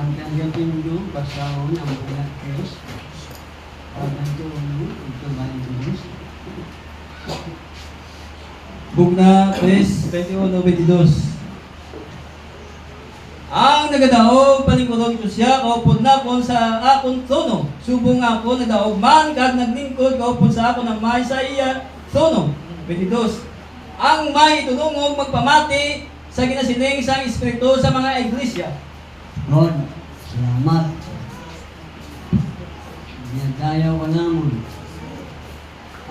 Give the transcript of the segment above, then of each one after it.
Ang pinyo, basahon ang bulat Diyos. Pagkanto mo, ito ba ito Diyos? Bugna 3:21-22. Ang nagadaog palingkurog ito siya, kaupod na ko sa akong trono. Subong ako nagdaog man, kag naglingkod, kaupod sa ako ng may sa iya trono. 22. Ang may tulungog magpamati sa ginasining sang Espiritu sa mga iglesia. Lord, salamat. Dinadayaw ka naman.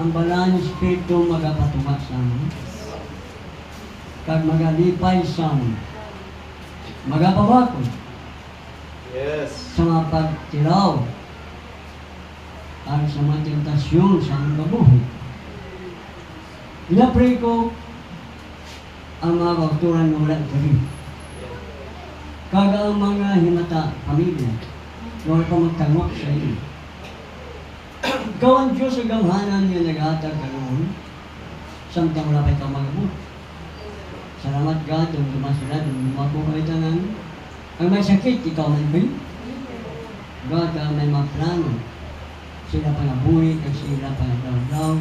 Ang balaan ng Espiritu magapatumak sa amin. Kag magalipay sa amin. Magapabakod. Yes. Sa mga pagtilaw. At sa mga tentasyon sa aming kabuhi. Pinapray ko ang mga kauturan ng ulan gabi. Kaga ang mga himata, pamilya, huwag pa magtangok sa iyo. Ikaw ang Diyos ang gamhanan niya nag-aatag ka noon, samtang wala pa ikaw mag-abot. Salamat God, ang dumasila, ang lumapo kayo tanan. Ang may sakit, ikaw may bay. God, ang may mga plano. Sila pa nabuhi, kag sila pa nagdaw-daw.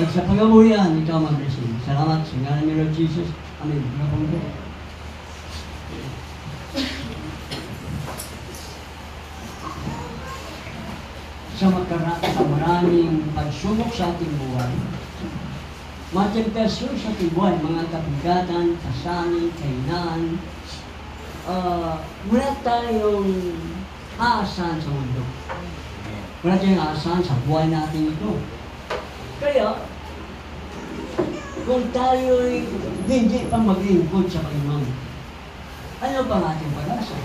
At sa pag-abuyan, ikaw mag-blessing. Salamat sa ngalan ni Lord Jesus. Amen. Napangko. Sa maraming pagsubok sa ating buhay, mga temptasyon sa ating buhay, mga kabigatan, kasanin, kainan, wala tayong aasahan sa mundo. Wala tayong aasahan sa buhay natin ito. Kaya, kung tayo'y hindi pa mag-iingkod sa Panginoon, ano pa ang ating pag-asa?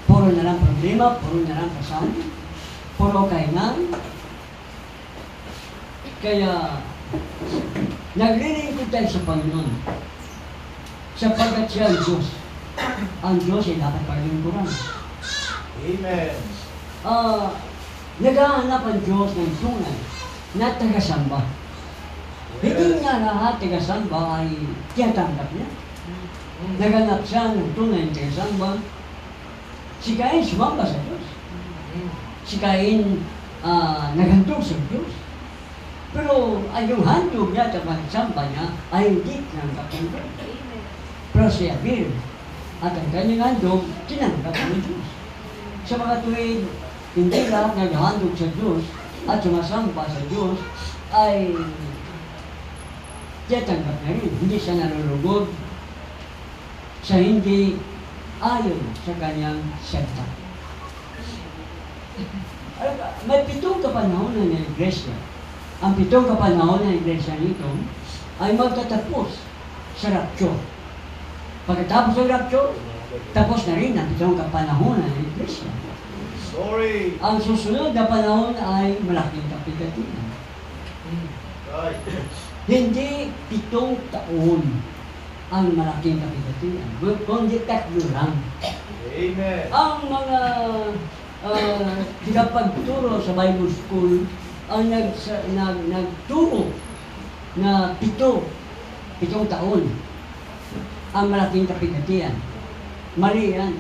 Puro na lang problema, puro na lang kasanin, puro kainan. Kaya, naglilingkod tayo sa Panginoon sapagkat siya ang Diyos. Ang Diyos ay dapat paglingkuran. Amen. Naghahanap ang Diyos ng tunay na tagasamba. Hindi niya lahat tagasamba ay tiyatanggap niya. Naghanap siya ng tunay na tagasamba. Si Cain sumamba sa Diyos. Si Cain naghandog sa Diyos. Pero ay yung handog niya at pagsamba niya ay hindi tinanggap ng Diyos. Pero si Abel at ang kanyang handog, tinanggap ng Diyos. Sa mga tuwid, hindi lahat naghandog sa Diyos at sumasamba sa Diyos ay tiyatanggap na rin. Hindi siya nalulugod sa hindi ayon sa kanyang salita. May 7 kapanahonan ng iglesia. Ang 7 kapanahonan ng iglesia nito ay magtatapos sa rapture. Pagkatapos ng rapture, tapos na rin ang 7 kapanahonan ng iglesia. Sorry. Ang susunod na panahon ay malaking kapigatian. Right. Hindi 7 taon ang malaking kapigatian, kundi 3 lang. Amen. Ang mga tigapagturo sa Bible School ang nagturo na 7 taon ang malaking kapigatian. Mali yan.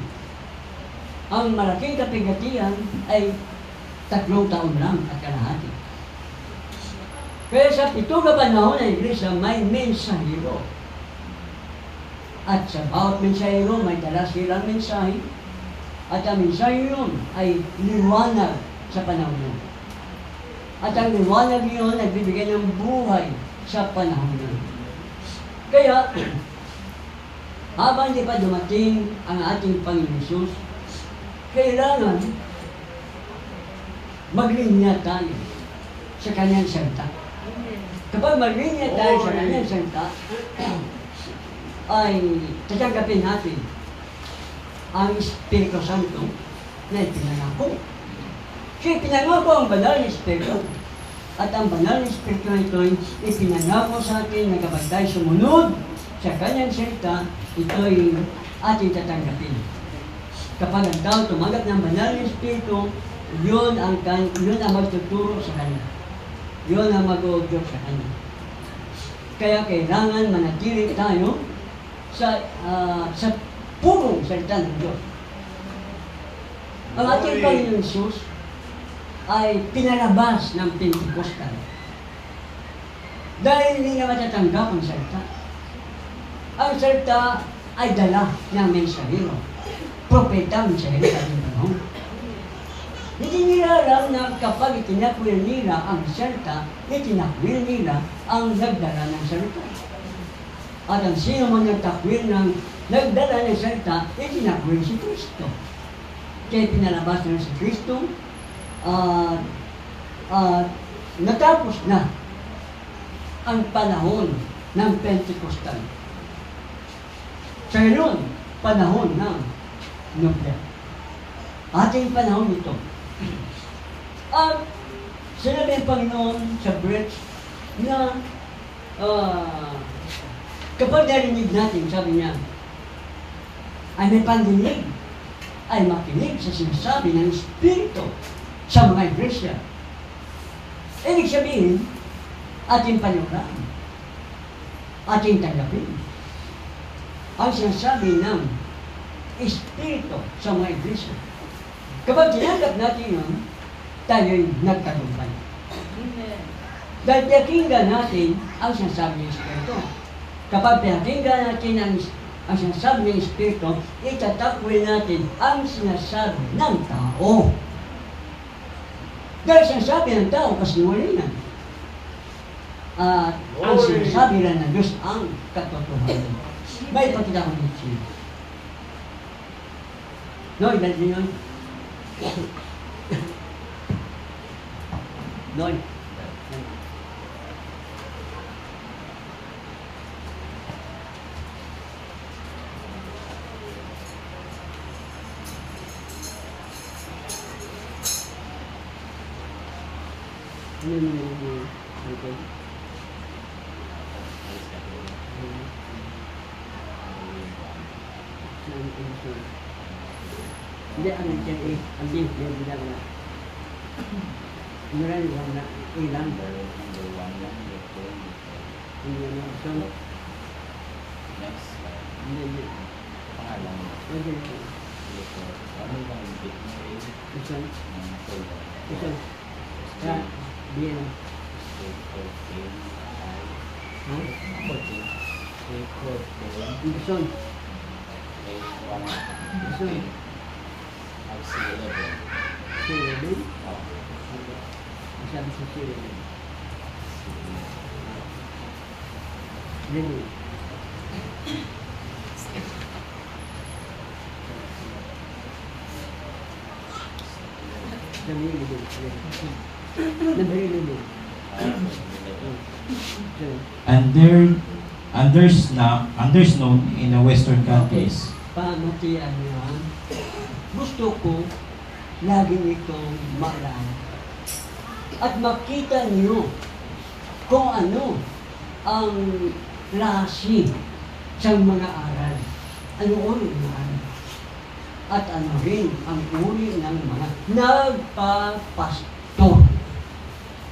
Ang malaking kapigatian ay 3 taon lang at kalahati. Kaya sa 7 kapanahon ng iglesia may mensahero. At sa bawat mensahero may dala silang mensahe. At ang mensahe yun ay liwanag sa panahon yun. At ang liwanag yun nagbibigay ng buhay sa panahon yun. Kaya, habang di pa dumating ang ating Panginoon Jesus, kailangan maglinya tayo sa kanyang salita. Kapag maglinya tayo sa kanyang salita, ay tatanggapin natin ang Espiritu Santo na ipinangako. Siya ipinangako ang banal na Espiritu. At ang banal na Espiritu na ito ay ipinangako sa atin na kapag tayo sumunod sa kanyang salita, ito ay ating tatanggapin. Kapag ang tao tumanggap ng banal na Espiritu, yun ang magtuturo sa kanya. Yun ang mag-uudyok sa kanya. Kaya kailangan manatili tayo sa purong salita ng Diyos. Ang ating Glory. Panginoon Jesus ay pinalabas ng Pentecostal. Dahil hindi na matatanggap ang salita. Ang salita ay dala ng mensahero. Propeta ang mensahero sa ating panahon. Hindi nila alam na kapag itinakwil nila ang salita, itinakwil nila ang nagdala ng salita. At ang sino man nagtakwil ng nagdala ng salita, itinakwil si Kristo. Kaya pinalabas na si Kristo, natapos na ang panahon ng Pentecostal. Sa ngayon, panahon ng Nobel. Ating panahon ito. At sinabi ng Panginoon sa bridge na kapag narinig natin, sabi niya, ay may pandinig, ay makinig sa sinasabi ng Espiritu sa mga iglesia. Ibig sabihin, ating paniwalaan, ating tanggapin ang sinasabi ng Espiritu sa mga iglesia. Kapag tinanggap natin yun, tayo'y nagtagumpay. Dahil pinakinggan natin ang sinasabi ng Espiritu. Kapag pinakinggan natin ang sinasabi ng Espiritu, itatakwil natin ang sinasabi ng tao. Dahil sinasabi ng tao, kasinungalingan. At ang sinasabi lang ng Diyos ang katotohanan. May ipakita ko dito siya. No, ilan din yun? Noy. Hindi, ang dyan eh, ang din, yung bilang na. Meron yung na, ilang. Hindi na, so, hindi, hindi. Hindi, hindi. Isan. Ya, dia. Isan. Isan. Sila. Sabi sa sila. Lili. And there's known in the Western countries. Pamatian yan. Gusto ko lagi itong maalala. At makita niyo kung ano ang klase sa mga aral. Ano uri ng aral? At ano rin ang uri ng mga nagpapastor.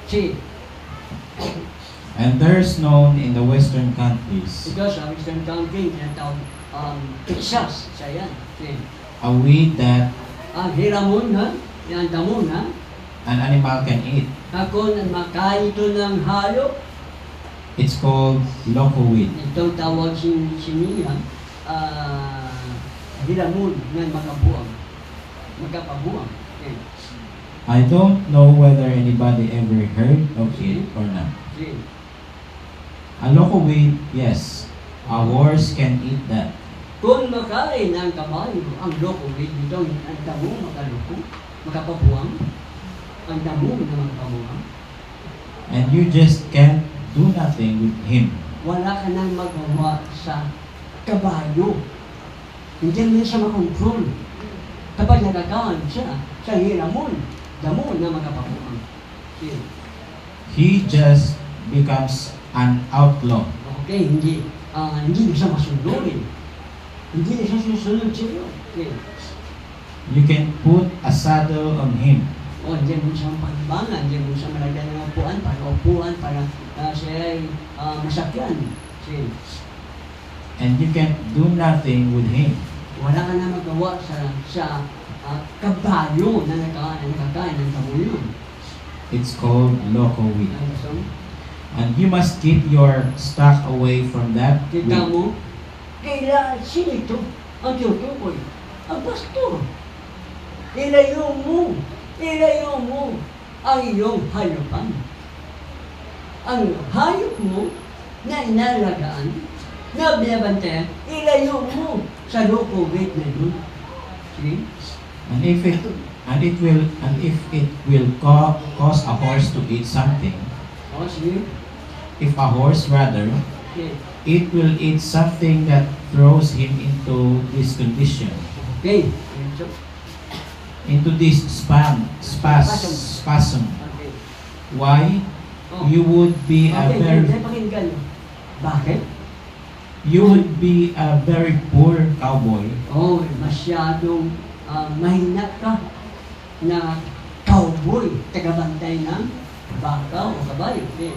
See, And there's known in the Western countries ito sa Western Country, tinatawag Texas, sa yan. See, a weed that ang hiramon na, yan damo na, an animal can eat. ako na makain ito ng hayop, It's called locoweed. itong tawag niya, hiramon na magkapabuang. Okay. I don't know whether anybody ever heard of it or not. See, A locoweed, yes. A horse can eat that. kung makain ang kabayo, ang locoweed, ito ang damo makapabuang, ang damo na magpabuang, And you just can't do nothing with him. wala ka nang magawa sa kabayo. Hindi mo siya makontrol. Kapag nagkakaan siya sa hiramon, damo na magkapabuang. See, He just becomes an outlaw. okay, hindi na siya masundurin. Hindi na siya susunod sa'yo. Okay. You can put a saddle on him. O, hindi mo siyang pagbangan, hindi mo siya malagyan ng upuan para siya ay masakyan. See, And you can't do nothing with him. wala ka na magawa sa kabayo na nakakain ng damo yun. It's called loco wheat. Ano so? And you must keep your stock away from that Kita wheat. mo, kailangan sino ito? Ang tinutukoy. Ang pastor. Ilayo mo ang iyong hayupan. Ang hayop mo na inalagaan, na binabantayan, ilayo mo sa loco wheat na yun. See? And if it will cause a horse to eat something, O, sige. if a horse rather, Okay. it will eat something that throws him into this condition, Okay. So, into this spasm. okay. Why? Oh. You would be a Okay, very pakinggan. Bakit? poor cowboy Oh, masyadong mahina ka na cowboy, tagabantay ng baka o kabayo. Okay.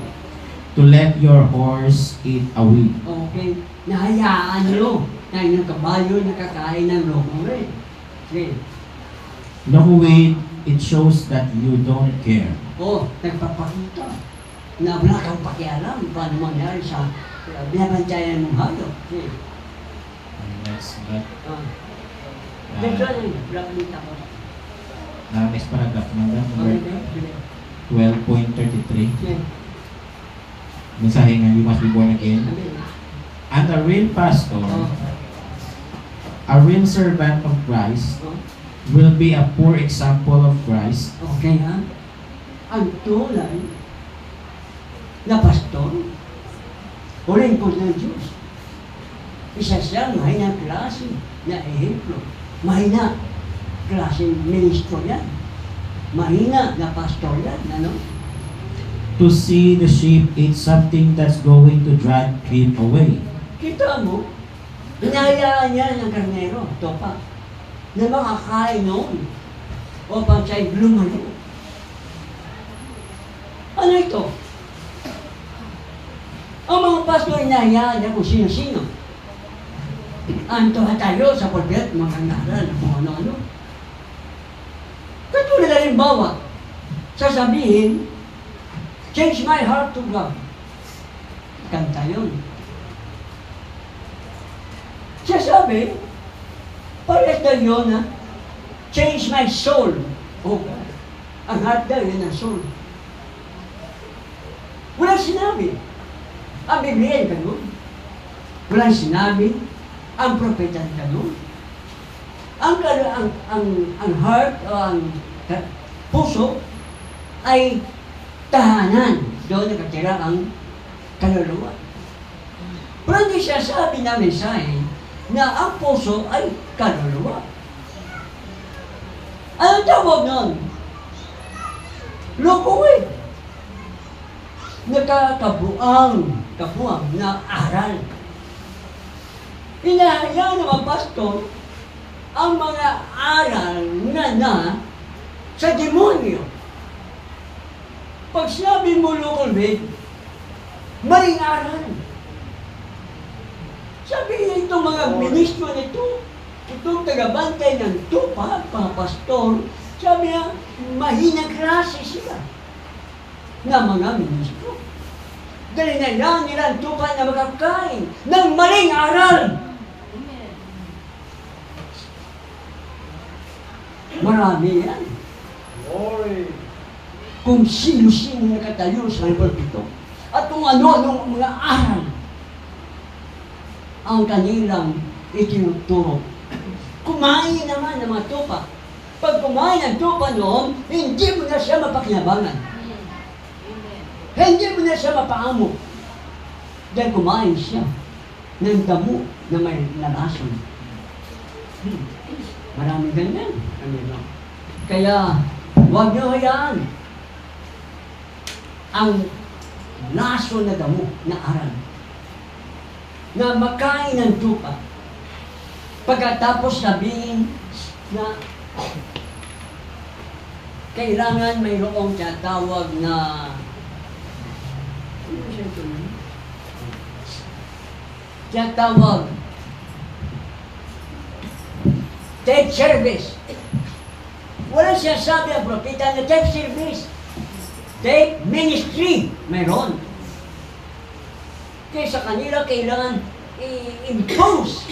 to let your horse eat a weed. Okay. Nahayaan nyo na inyong kabayo nakakain ng loco wheat. Okay. Loco weed, it shows that you don't care. O, nagpapakita na wala kang pakialam paano mangyari sa binabantayan mong hayop. Okay. That's that. Dito na yun, blacklit ako. Next paragraph number Okay, okay. 12.33. Okay. Mensahe nga, you must be born again. Amen. And a real pastor, Oh. a real servant of Christ, Oh. will be a poor example of Christ. Okay ha? Ang tunay na pastor o lingkod ng Diyos. Isa siya mahina klase na ehemplo. Mahina klase ministro yan. Mahina na pastor yan. Ano? To see the sheep eat something that's going to drive him away. Kita mo, hinahayaan niya ng karnero, topa, na makakain noon upang siya'y lumayo. Ano ito? Ang mga pastor hinahayaan niya kung sino-sino. Anto tayo sa pulpit, mga ngaral, kung ano-ano. Katulad na rin bawa, sasabihin, change my heart to God. Kanta yun. Siya sabi, parehas daw yun na, change my soul. Oh God. Ang heart daw yun ang soul. Walang sinabi. Ang Biblia ay ganun. Walang sinabi. Ang propeta ay ganun. Ang heart o ang puso ay tahanan. Doon nakatira ang kaluluwa. Pero hindi siya sabi na mensahe na ang puso ay kaluluwa. Ano tawag nun? Loco wheat. Nakakabuang na aral. Hinahayaan ng mga pastor ang mga aral na sa demonyo. Pag sinabi mo local wheat, maling aral. Sabi niya itong mga ministro nito, itong tagabantay ng tupa, mga pastor, sabi niya, mahina klase sila na mga ministro. Dahil nailangan nila ang tupa na makakain ng maling aral. Marami yan. Glory. Kung sino-sino nakatayo sa pulpito at kung ano-anong mga aral ang kanilang itinuturo. Kumain naman ng mga tupa. Pag kumain ng tupa noon, hindi mo na siya mapakinabangan. Hindi mo na siya mapaamo. Dahil kumain siya ng damo na may nalason. Maraming ganyan. Kaya, huwag niyo hayaan ang laso na damo na aral na makain ng tupa pagkatapos sabihin na kailangan mayroong tinatawag na tinatawag debt service Wala siya sabi ang propeta na type service. Type ministry. Mayroon. Kaya sa kanila kailangan i-impose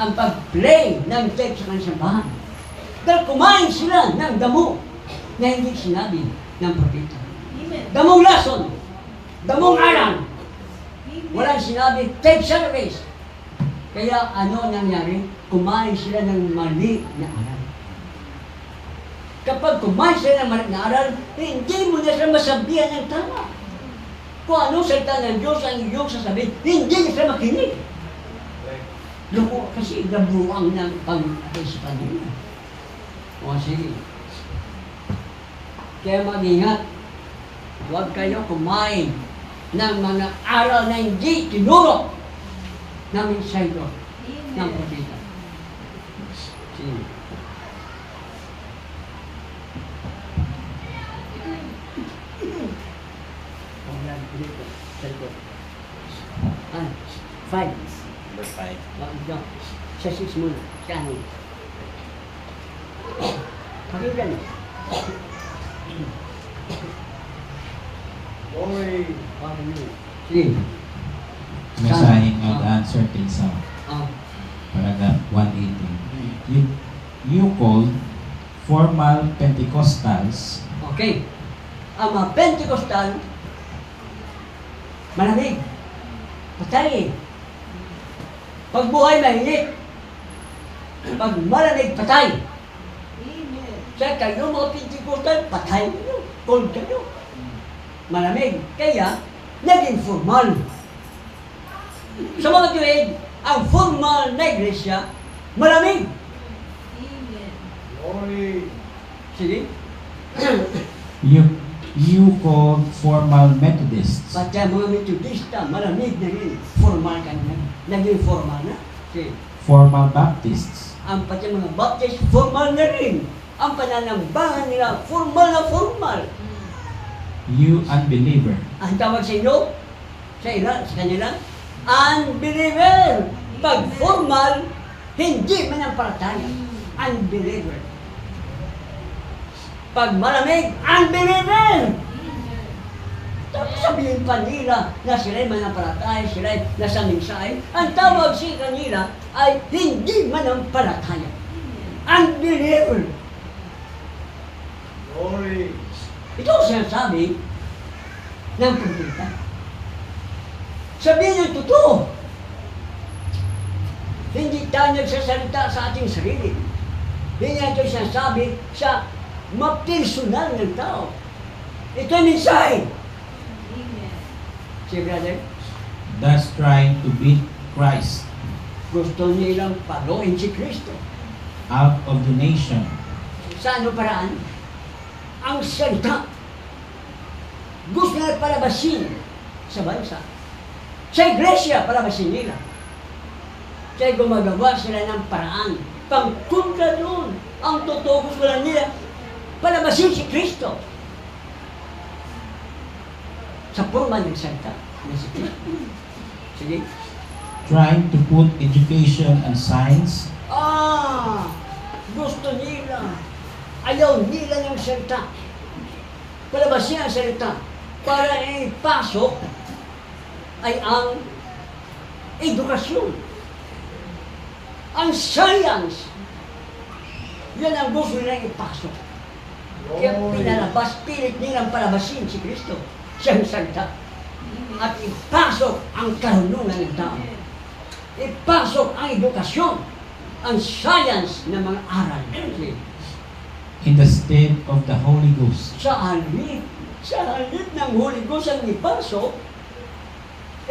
ang pag-play ng type sa kanilang sambahan. Dahil kumain sila ng damo na hindi sinabi ng propeta. Damong lason. Damong aral. Walang sinabi type service. Kaya ano nangyari? Kumain sila ng mali na aral. Kapag kumain sila ng mali na aral, hindi mo na sila masabihan ng tama. Kung anong salita ng Diyos ang iyong sasabihin, hindi na sila makinig. Loko kasi nabuang ng pag-ispan nila. O sige. Kaya mag-ingat. Huwag kayo kumain ng mga aral na hindi tinuro ng insider ng propeta. Sige. Ah, 5. Number 5. Bakit sa 6 muna. Kano? Pakinggan mo. Glory. Sige. Mensahe of the uncertain sound. Ah, Paragraph 118. You called formal Pentecostals okay. Ang mga Pentecostal, malamig. Patay. Pag buhay, mainit. Pag malamig, patay. Kaya kayo mga Pentecostal, patay kayo. Cold kayo. Malamig. Kaya, naging formal. Sa mga tuwid, ang formal na iglesia, malamig. Glory. Sige. You called formal Methodists Pati ang mga Methodista, malamig na rin. Formal ka na. Naging formal na. Sige. formal Baptists Ang pati mga Baptist, formal na rin. Ang pananambahan nila, formal na formal. you unbeliever Ang tawag sa inyo, sa kanila, unbeliever. Pag formal, hindi manampalataya. Unbeliever. Pag malamig, unbeliever. Tapos sabihin pa nila na sila'y manampalataya, sila'y nasa mensahe. Ang tawag sa kanila ay hindi manampalataya. Unbeliever. Glory. Ito ang sinasabi ng propeta. Sabihin ng totoo. Hindi tayo nagsasalita sa ating sarili. Hindi natin sinasabi sa mapersonal ng tao. Ito ang mensahe. Si brother, thus trying to beat Christ gusto nilang paluin si Kristo. out of the nation Sa ano paraan? Ang salita. Gusto nila palabasin sa bansa. Sa iglesia, palabasin nila. Kaya gumagawa sila ng paraan. Pangkontra doon. Ang totoo gusto lang nila, palabasin si Kristo. Sa forma ng salita na si Kristo. Sige. trying to put education and science Gusto nila. Ayaw nila ng salita. Palabasin ang salita para ipasok ay ang edukasyon. Ang science. Yan ang gusto nilang ipasok. Kaya pinalabas, pilit nilang palabasin si Kristo. Siyang salita. At ipasok ang karunungan ng tao. Ipasok ang edukasyon. Ang science ng mga aral. in the state of the Holy Ghost Sa halip ng Holy Ghost ang ipasok,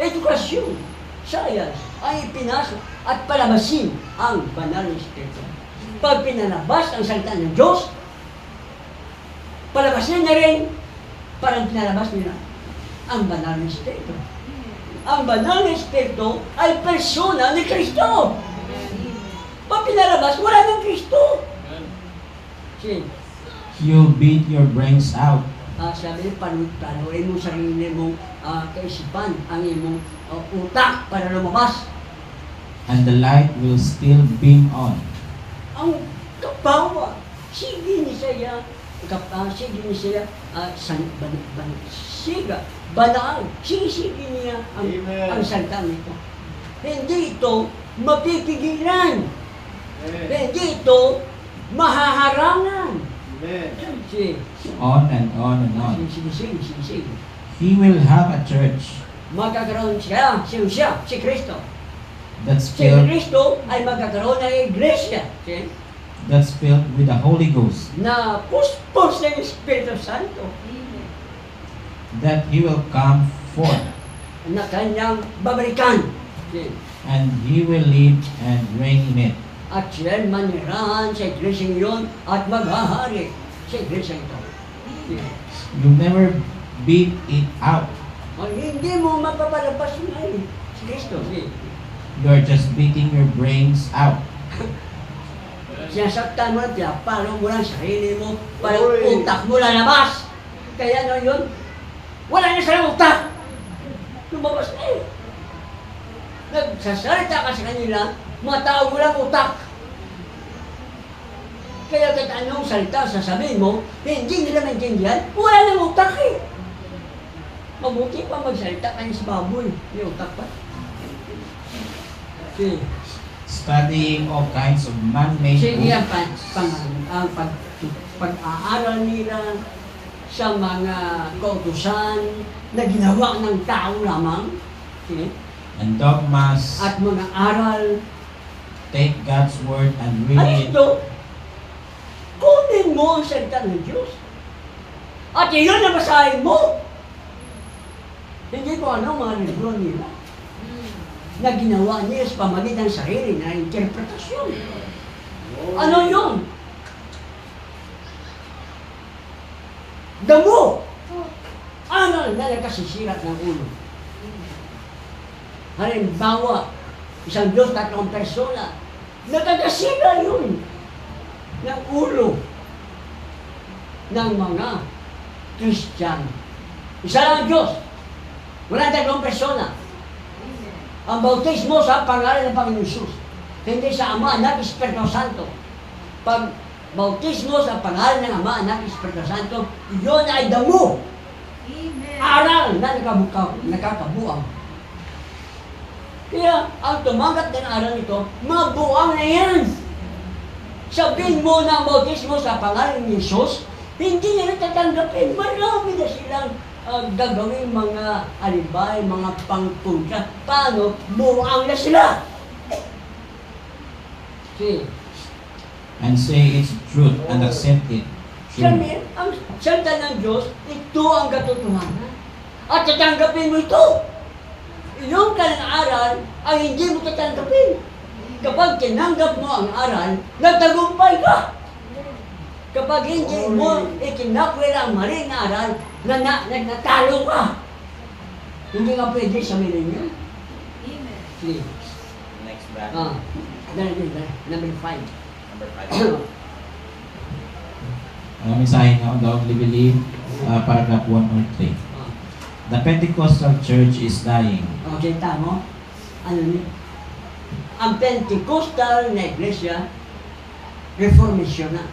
edukasyon, science, ang ipinasok at palabasin ang banal na Espiritu. Pag pinalabas ang salita ng Diyos, palabasin na rin para pinalabas nila ang banal na Espiritu. Ang banal na Espiritu ay persona ni Kristo. Pag pinalabas, wala ng Kristo. Sige. you'll beat your brains out Sabi niya, panuin mo sarili mong kaisipan, ang imong utak para lumabas. and the light will still beam on Ang kapawa, sige Isaiah, sige niya siya, siga, banal, sige niya Amen. ang salita nito. Hindi ito mapipigilan. Hindi ito mahaharangan. Amen. Sige, On and on and on. sige. He will have a church Magkakaroon siya, si Kristo. that's Si filled Kristo ay magkakaroon ng iglesia. Okay? that's filled with the Holy Ghost, Na puspos ng Espiritu Santo that he will come forth, na kanyang babalikan. Okay? and he will live and reign in it. At siya manirahan sa iglesia yun at maghahari sa iglesia ito. Okay? You'll never beat it out. O, hindi mo mapapalabas ngayon si Kristo. Okay? You're just beating your brains out. Sinasaktan mo, pinapalo mo lang sarili mo, parang Oy. utak mo lalabas. Kaya ano yun? Wala na silang utak. Lumabas na eh. Nagsasalita ka sa kanila, mga tao mo lang utak. Kaya kahit anong salita sasabihin mo, hindi nila maintindihan, wala nang utak eh. Mabuti pa magsalita kayo sa baboy, may utak pa. Okay. Studying all kinds of man-made Sige, ang books. pag-aaral nila sa mga kautusan na ginawa ng tao lamang. Sige. And dogmas. At mga aral. Take God's word and Ano read it. ito? Kunin mo ang salita ng Diyos. At iyon na basahin mo. Hindi ko ano mga libro nila na ginawa niya sa pamagitan ng sarili na interpretasyon. Ano yun? Damo! Ano na nakasisira ng ulo? Halimbawa, isang Diyos, 3 persona, nakakasira yun ng ulo ng mga Kristiyano. Isa lang ang Diyos. Walang 3 persona. Ang bautismo sa pangalan ng Panginoon Jesus. Hindi sa Ama, Anak, Espiritu Santo. Pag bautismo sa pangalan ng Ama, Anak, Espiritu Santo, iyon ay damo. Aral na nakakabuang. Kaya ang tumanggap ng aral nito, mabuang na yan. Sabihin mo na ang bautismo sa pangalan ng Jesus, hindi nila tatanggapin. Marami na silang gagawin mga alibay, mga pangpunta. Paano? Buang na sila. See? And say it's truth and accept it. True. Sabi, ang salita ng Diyos, ito ang katotohanan. At tatanggapin mo ito. Yung kanyang aral ay hindi mo tatanggapin. Kapag tinanggap mo ang aral, nagtagumpay ka. Kapag hindi mo itinakwil ang maling aral, natalo ka. Hindi ka pwede sa millennium. Sige. Next brother. Number 5. Number 5. Ang mensahe nga on the only believe, paragraph 1 or 3. The Pentecostal Church is dying. Okay, tamo. Ano niya? Ang Pentecostal na iglesia, Reformation na.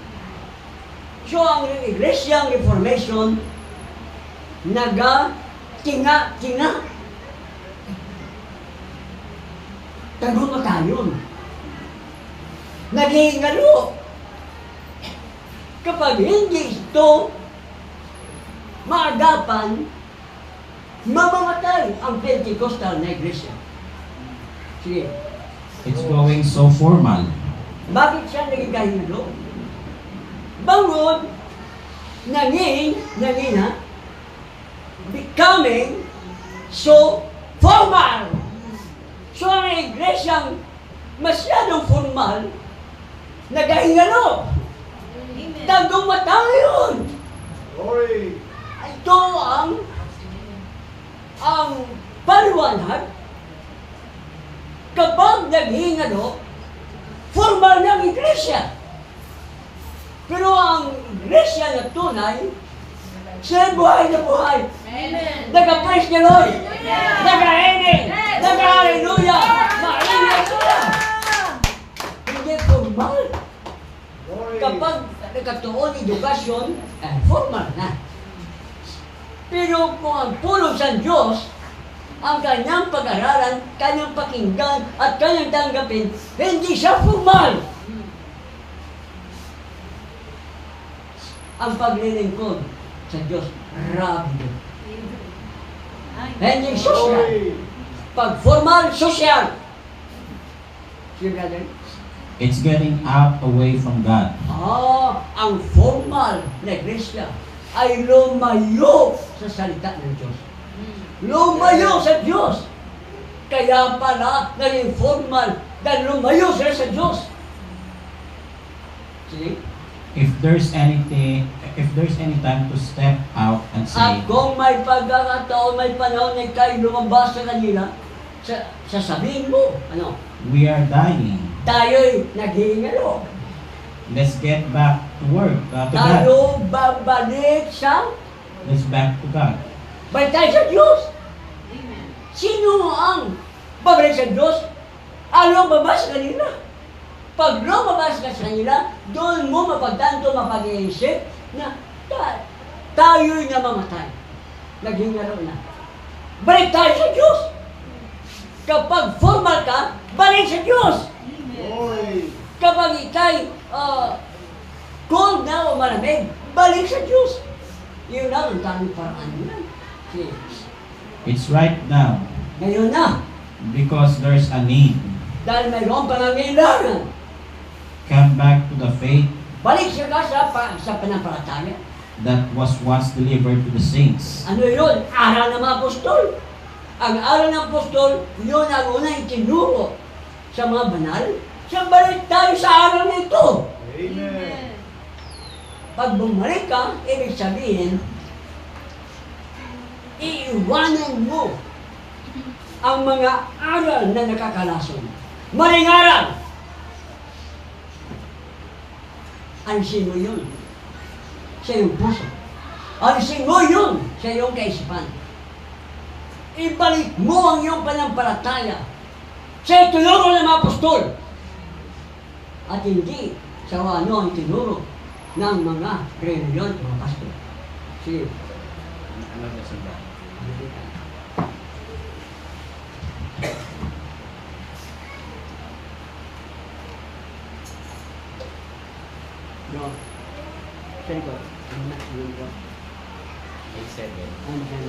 So, ang iglesia, ang Reformation, tinga. Tagumatayon. Nagingalo. Kapag hindi ito maagapan, mamamatay ang Pentecostal na iglesia. Sige. It's going so formal. Bakit siya naging kahingalo? Bangod, nanging ha? Becoming so formal. So ang iglesyang masyadong formal, nagahingalo. Tagumatayon. Glory. Ito ang paliwanag kapag naghingalo, formal ng iglesia. Pero ang iglesia na tunay, siya buhay na buhay. Amen. Nag-praise the Lord. Hallelujah. Nag-ainin. Nag-hallelujah. Maingay sila. Hindi formal. Glory. Kapag nagkatuon edukasyon, formal na. Pero kung ang pulong sa Diyos, ang kanyang pag-aralan, kanyang pakinggan, at kanyang tanggapin, hindi siya formal. Ang paglilingkod sa Diyos, rapido. Hindi social. Pag formal, social. See, brother? It's getting out away from God. Ang formal na iglesia ay lumayo sa salita ng Diyos. Lumayo sa Diyos. Kaya pala naging formal dahil lumayo sila sa Diyos. See? If there's any time to step out and say, At kung may pagkakataon, may panahon na kayo lumabas sa kanila, sasabihin mo, ano? we are dying, Tayo'y naghihingalo. let's get back to work, to God. Tayo babalik sa Let's back to God. balik tayo sa Diyos. Sino ang babalik sa Diyos? Ang lumabas sa kanila. Pag lumabas ka sa kanila, doon mo mapagtanto, mapag-iisip na tayo'y namamatay. Naghingalo na. Balik tayo sa Diyos. Kapag formal ka, balik sa Diyos. Kapag ikay cold na o malamig, balik sa Diyos. Yun lang ang tamang paraan yan. It's right now Ngayon na, because there's a need. dahil mayroong pangangailangan, Come back to the faith balik siya ka sa panampalataya. that was once delivered to the saints. Ano yun? Aral ng mga apostol. Ang aral ng apostol, yun ang unang itinuro sa mga banal. Siya balik tayo sa aral na ito. Amen. Pag bumalik ka, ibig sabihin, iiwanan mo ang mga aral na nakakalason. Maling aral! Alisin mo yun sa iyong puso. Alisin mo yun sa iyong kaisipan. Ibalik mo ang iyong panampalataya sa itinuro ng mga apostol. At hindi sa ano ang itinuro ng mga reliyon, mga pastor. Sige. Ano na sila? No. Sige ko. Ano na yun ko? 8-7. Ano yan?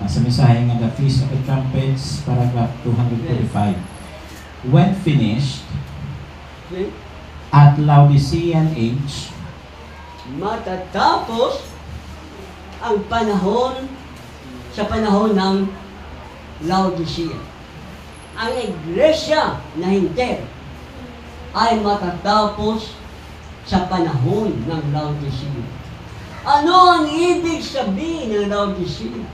Sa mensahe nga The Feast of the Trumpets, paragraph 245. When finished, Okay? at Laodicean age, Matatapos ang panahon sa panahon ng Laodicea. Ang iglesia na hindi ay matatapos sa panahon ng Laodicea. Ano ang ibig sabihin ng Laodicea?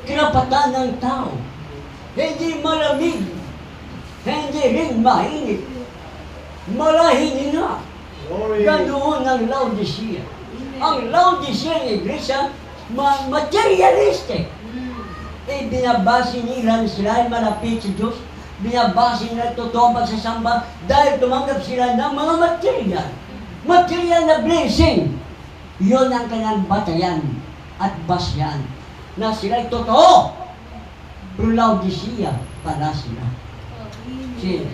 Karapatan ng tao. Hindi malamig. Hindi rin mainit. Malahin na. Glory. Ganoon ang Laodicea. Ang Laodicea ng iglesia, materialistic. Binabasi nila sila ay malapit sa Diyos. Binabasi nila totoo ang pagsasamba dahil tumanggap sila ng mga material. Material na blessing. Yun ang kanilang batayan at basyan. Na sila'y totoo. Pero Laodicea pala sila. Sila.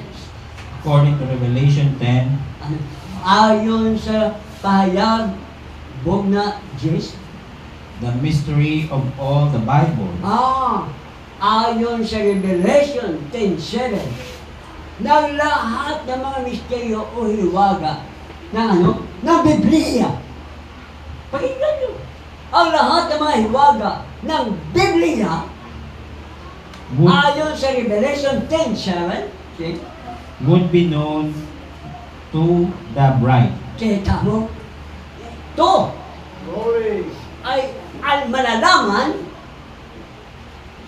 according to Revelation 10, Ano? Ayon sa pahayag, Bog na Jess. the mystery of all the Bible, Ayon sa Revelation 10:7, ng lahat ng mga misteryo o hiwaga ng ano? Ng Biblia. Pakinggan nyo. Ang lahat ng mga hiwaga ng Biblia, would, ayon sa Revelation 10:7, okay? would be known to the bride. Kita mo? Ito Glory. ay ang malalaman,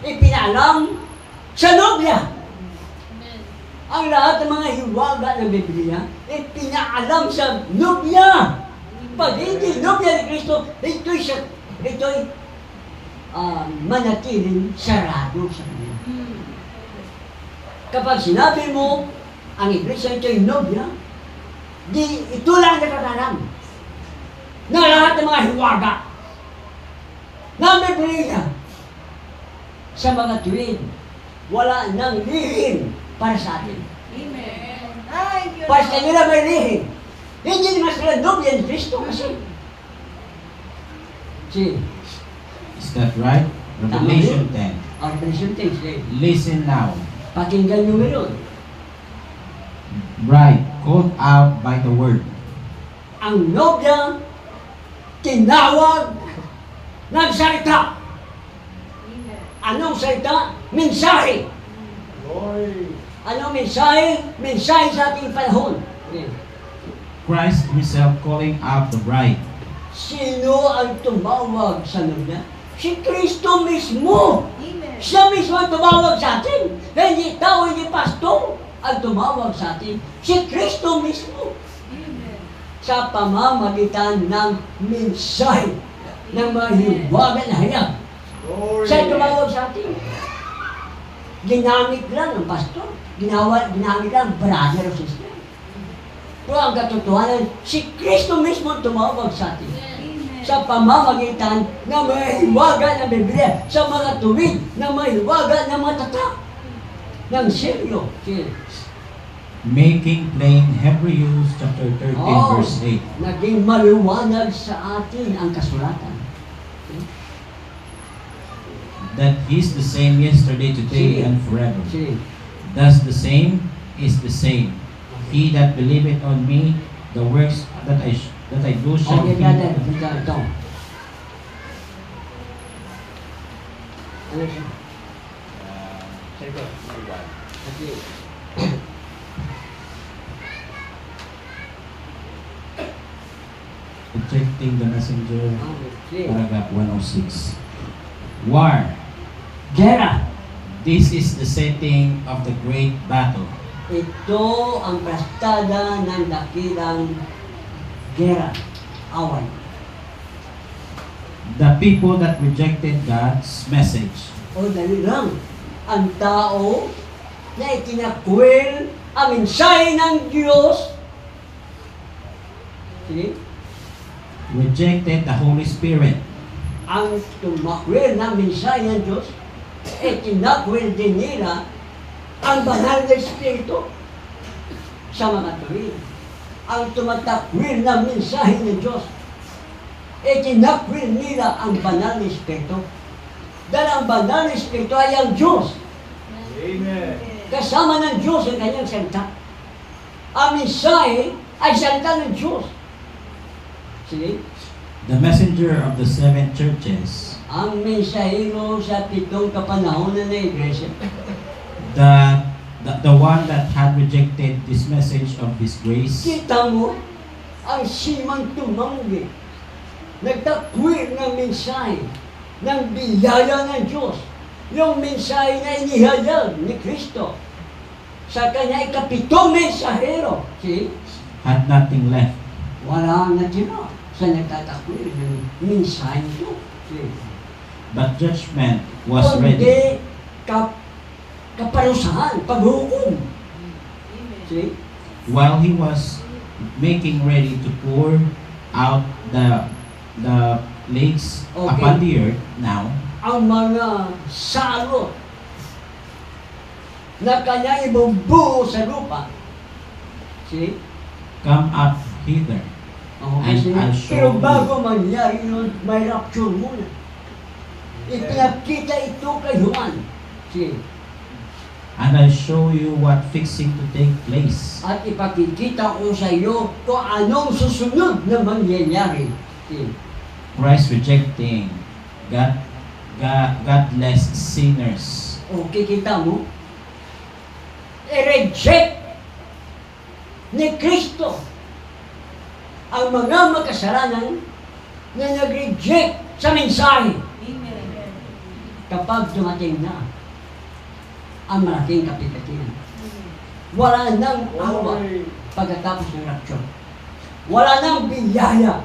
ipinalam sa nobya. Ang lahat ng mga hiwaga ng Biblia, ipinaalam sa nobya. Pag hindi nobya ni Kristo, ito'y manatiling sarado sa kanya. Kapag sinabi mo, ang iglesia ito yung nobya, di ito lang nakatanan na lahat ng mga hiwaga na may Biblia sa mga tuwid, wala nang lihim para sa atin. Amen. Ay, Diyos. Para sa nila may lihim. Hindi naman sila nobya ni Kristo kasi. See, Is that right? Revelation 10. our Revelation 10 say, Listen now. pakinggan nyo ngayon, Bride, called out by the word. ang nobya tinawag ng salita. Amen. Anong salita? Mensahe. Glory. Anong mensahe? Mensahe sa ating panahon. Christ himself calling out the bride. Sino ang tumawag sa nobya? Si Kristo mismo. Amen. Siya mismo ang tumawag sa atin. Hindi tao, hindi pastor ang tumawag sa atin. Si Kristo mismo. Amen. Sa pamamagitan ng mensahe ng mga hiwaga na hayag. Glory. Siya tumawag sa atin. Ginamit lang ng pastor. Ginamit lang ng brother o sister. Pero ang katotohanan, si Kristo mismo ang tumawag sa atin. Amen. Sa pamamagitan ng mga hiwaga ng Biblia, sa mga tuwid ng mga hiwaga ng mga tatak ng selyo. Making plain Hebrews chapter 13 Oh, verse 8. naging maliwanag sa atin ang kasulatan. That he's the same yesterday, today, Sige. and forever. Sige. Thus the same is the same. He that believeth on me, the works that I do shall Okay, he. brother, ito. Ano siya? Second, one. Okay. Rejecting the messenger, Okay. paragraph 106. War. Gera. This is the setting of the great battle. Ito ang prastada ng dakilang gera. Away. The people that rejected God's message. O dali lang. Ang tao na itinakwil ang mensahe ng Diyos. Sige. Rejected the Holy Spirit. Ang tumakwil ng mensahe ng Diyos, itinakwil din nila ang banal na Espiritu sa mga tuwid. Ang tumatakwil ng mensahe ng Diyos, itinakwil nila ang banal na Espiritu. Dahil ang banal na Espiritu ay ang Diyos. Amen. Kasama ng Diyos ang kanyang salita. Ang mensahe ay salita ng Diyos. Sige, The messenger of the seven churches. ang mensahero sa 7 kapanahonan na iglesia, The one that had rejected this message of His grace. kita mo ang simang tumanggi, nagtakwil ng mensahe ng biyaya ng Diyos, yung mensahe na inihayag ni Kristo sa kanya ikapitong mensahero. See? Had nothing left. Wala na tira sa nagtatakwil ng mensahe nito. See? But judgment was ready. Kundi kaparusahan, paghukom. See? While he was making ready to pour out the plagues Okay. upon the earth now, Ang mga salot na kanya ibubuo sa lupa. See? come up hither. Okay, And sige. I'll show Pero you. bago mangyari yun, may rapture muna. Ipinakita ito kay Juan. See? And I'll show you what fixing to take place. At ipakikita ko sa iyo kung anong susunod na mangyayari. See? Christ rejecting godless sinners. Okay, kita mo? I-reject ni Kristo ang mga makasalanan na nag-reject sa mensahe Amen. kapag dumating na ang malaking kapitatinan. Wala nang awa Glory. pagkatapos ng rapture. Wala nang biyaya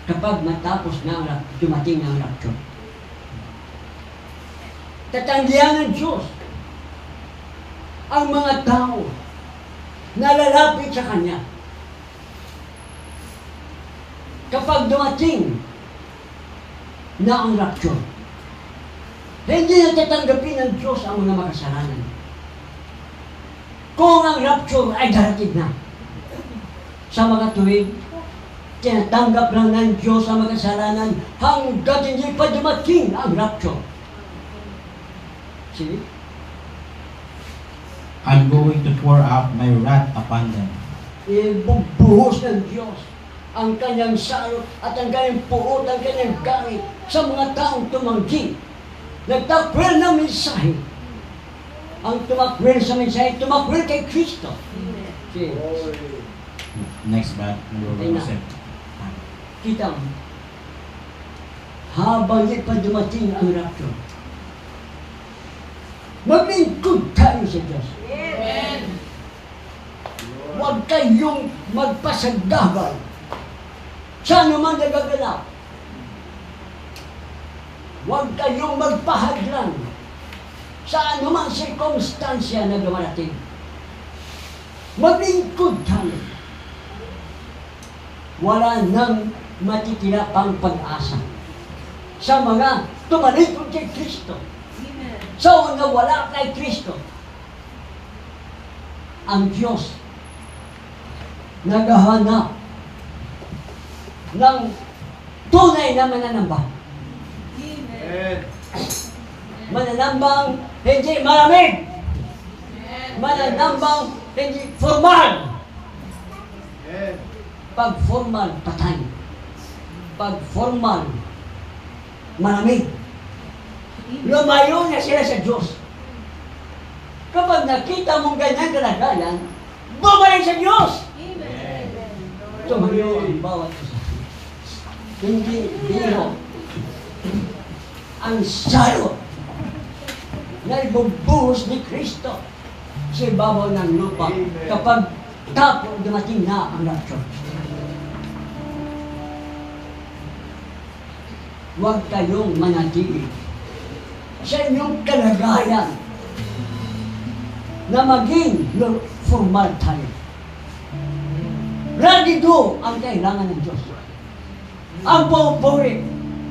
kapag matapos na dumating ng rapture. Tatanggihan ng Diyos ang mga tao na lalapit sa Kanya. Kapag dumating na ang rapture, hindi na tatanggapin ng Diyos ang mga makasalanan. Kung ang rapture ay darating na, sa mga tuwid, tinatanggap lang ng Diyos ang makasalanan hanggat hindi pa dumating ang rapture. See? I'm going to pour out my wrath upon them. Ibubuhos ng Diyos ang kanyang salot at ang kanyang puot, ang kanyang galit sa mga taong tumanggi. Nagtakwil ng mensahe. Ang tumakwil sa mensahe, tumakwil kay Kristo. See? Glory. Next back, Brother Ayun na. Joseph. Kita mo, habang di pa dumating ang rapture, maglingkod tayo sa Diyos. Amen. Huwag kayong magpasagdagal sa anuman nagaganap. Huwag kayong magpahadlan sa anumang sirkumstansya na dumarating. Maglingkod tayo. Wala nang matitira pang pag-asa sa mga tumalikod kay Kristo. Amen. Sa una wala kay Kristo, ang Diyos naghahanap ng tunay na mananamba. Amen. Amen. Mananambang hindi malamig. Mananambang hindi formal. Amen. Pag formal, patay. Pag formal, malamig. Lumayo na sila sa Diyos. Kapag nakita mong ganyan kalagayan, bumalik sa Diyos. Amen. Tumayo ang bawat isa. Hindi biro. Ang salot na ibubuhos ni Kristo sa ibabaw ng lupa Amen. kapag tapos dumating na ang rapture. Huwag kayong manatili sa inyong kalagayan na maging formal tayo. Radido ang kailangan ng Diyos. Ang pupuri,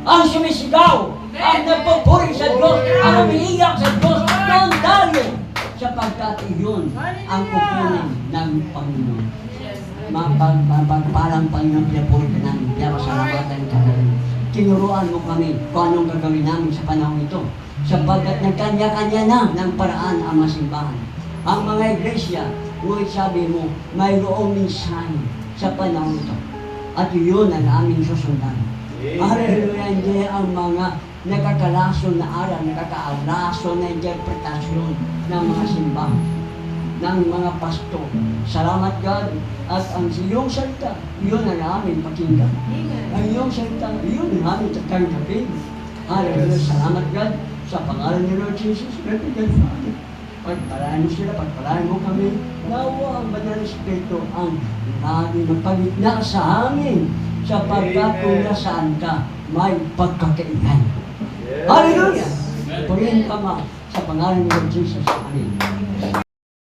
ang sumisigaw, ang nagpupuri sa Diyos, ang umiiyak sa Diyos, doon tayo sapagkat iyon ang kukunin ng Panginoon. Mapagpalang Panginoon, pinapuri ka namin, kaya masalamatan ka namin. Tinuruan mo kami kung anong gagawin namin sa panahon ito, sapagkat nagkanya-kanya na ng paraan ang masimbahan. Ang mga iglesia, ngunit sabi mo, mayroong mensahe sa panahon ito. At yun ang aming susundan. Hallelujah, hindi ang mga nakakalaso na aral, nakakaalaso na interpretasyon ng mga simbahan, ng mga pasto. Salamat God, at ang iyong salita, yun ang aming pakinggan. Ang iyong salita, yun ang aming tatanggapin. Hallelujah, salamat God, sa pangalan ni Lord Jesus, represent Father. Pagpalain mo sila, pagpalain mo kami, nawa ang Banal na Espiritu ang lagi magpagitna sa amin, sapagkat kung nasaan ka, may pagkakaingan. Yes. Hallelujah! Purihin ka ma sa pangalan ni Lord Jesus. Amen.